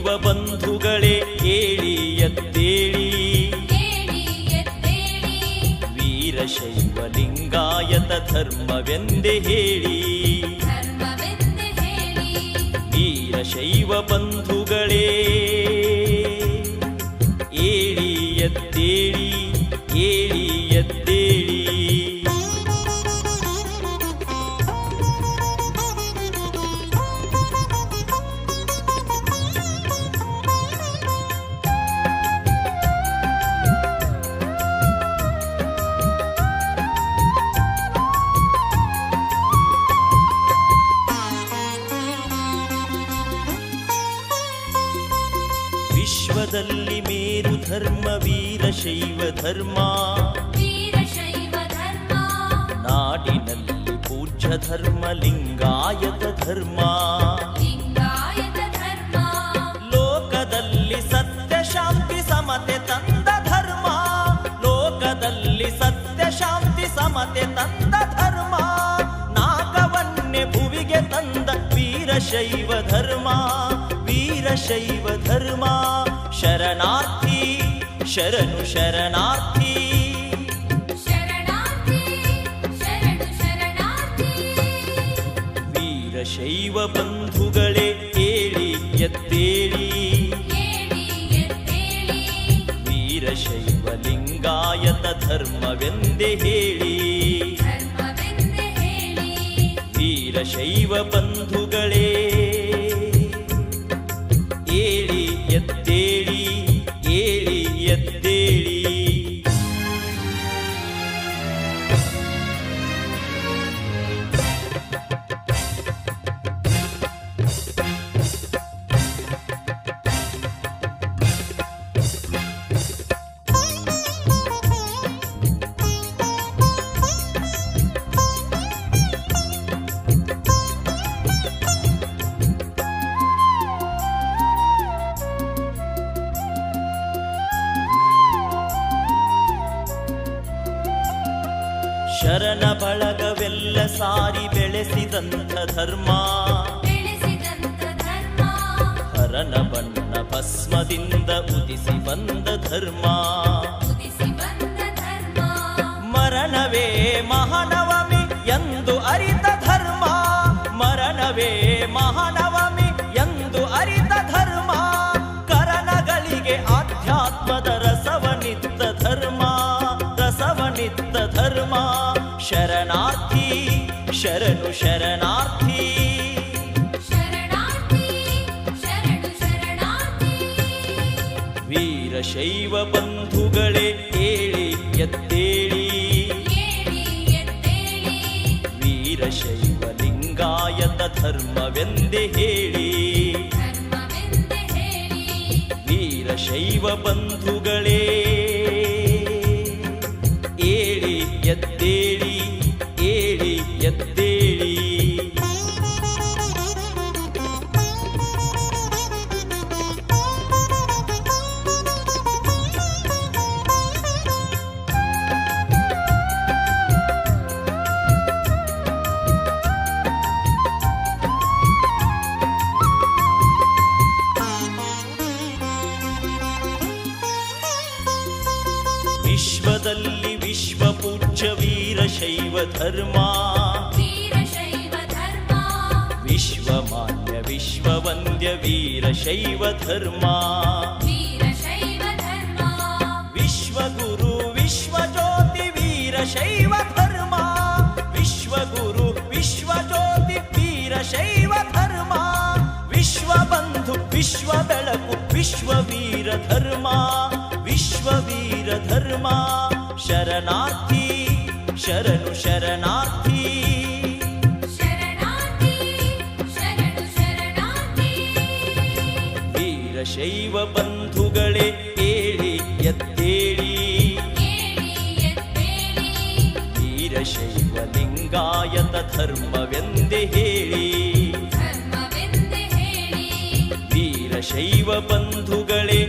ವೀರಶೈವ ಬಂಧುಗಳೇ ಏಳಿ ಎದ್ದೇಳಿ, ವೀರಶೈವ ಲಿಂಗಾಯತ ಧರ್ಮವೆಂದೇ ಹೇಳಿ, ವೀರಶೈವ ಬಂಧುಗಳೇ ಏಳಿ ಎದ್ದೇಳಿ, ಏಳಿ ಎದ್ದೇಳಿ. ವಿಶ್ವದಲ್ಲಿ ಮೇರು ಧರ್ಮ ವೀರಶೈವ ಧರ್ಮ, ನಾಡಿನಲ್ಲಿ ಪೂಜ್ಯ ಧರ್ಮ ಲಿಂಗಾಯತ ಧರ್ಮ, ಲೋಕದಲ್ಲಿ ಸತ್ಯ ಶಾಂತಿ ಸಮತೆ ತಂದ ಧರ್ಮ, ಲೋಕದಲ್ಲಿ ಸತ್ಯ ಶಾಂತಿ ಸಮತೆ ತಂದ ಧರ್ಮ, ನಾಗವನ್ನೇ ಭುವಿಗೆ ತಂದ ವೀರಶೈವ ಧರ್ಮ, ವೀರಶೈವ ಧರ್ಮ. ಶರಣಾರ್ಥಿ ಶರಣು ಶರಣಾರ್ಥಿ, ವೀರಶೈವ ಬಂಧುಗಳೇ ಏಳಿ ಎದ್ದೇಳಿ, ವೀರಶೈವ ಲಿಂಗಾಯತ ಧರ್ಮವೆಂದೇ ಹೇಳಿ, ವೀರಶೈವ ಬಂಧುಗಳೇ ಏಳಿ ಎದ್ದೇಳಿ, ಏಳಿ ಎದ್ದೇಳಿ. ಶರಣ ಬಳಗವೆಲ್ಲ ಸಾರಿ ಬೆಳೆಸಿದಂಥ ಧರ್ಮ, ಹರನ ಬಣ್ಣ ಭಸ್ಮದಿಂದ ಉದಿಸಿ ಬಂದ ಧರ್ಮ, ಮರಣವೇ ಮಹಾನವಮಿ ಎಂದು ಅರಿತ ಧರ್ಮ, ಮರಣವೇ ಮಹಾನವಮಿ ಎಂದು ಅರಿತ ಧರ್ಮ, ಕರಣಗಳಿಗೆ ಆಧ್ಯಾತ್ಮದ ರಸವನಿತ್ತ ಧರ್ಮ, ರಸವನಿತ್ತ ಧರ್ಮ. ಶರಣಾರ್ಥಿ ಶರಣು ಶರಣಾರ್ಥಿ, ವೀರಶೈವ ಬಂಧುಗಳೇ ಏಳಿ ಎದ್ದೇಳಿ, ವೀರಶೈವ ಲಿಂಗಾಯತ ಧರ್ಮವೆಂದೇ ಹೇಳಿ, ವೀರಶೈವ ಬಂಧುಗಳೇ ಏಳಿ ಎದ್ದೇಳಿ, ಏಳಿ ಎದ್ದೇಳಿ. ವಿಶ್ವದಲ್ಲಿ ವಿಶ್ವ ಪೂಜ್ಯ ವೀರಶೈವ ಧರ್ಮ, ವಿಶ್ವಮಾನ್ಯ ವಿಶ್ವವಂದ್ಯ ವೀರಶೈವ ಧರ್ಮ, ವಿಶ್ವಗುರು ವಿಶ್ವಜ್ಯೋತಿ ವೀರಶೈವ ಧರ್ಮ, ವಿಶ್ವಗುರು ವಿಶ್ವಜ್ಯೋತಿ ವೀರಶೈವ ಧರ್ಮ, ವಿಶ್ವಬಂಧು ವಿಶ್ವ ಬೆಳಕು ವಿಶ್ವವೀರ ಧರ್ಮ, ವಿಶ್ವವೀರ ಧರ್ಮ. ಶರಣಾರ್ಥಿ ಶರಣು ಶರಣಾರ್ಥಿ, ವೀರಶೈವ ಬಂಧುಗಳೇ ಏಳಿ ಎದ್ದೇಳಿ, ವೀರಶೈವ ಲಿಂಗಾಯತ ಧರ್ಮವೆಂದೇ ಹೇಳಿ, ವೀರಶೈವ ಬಂಧುಗಳೇ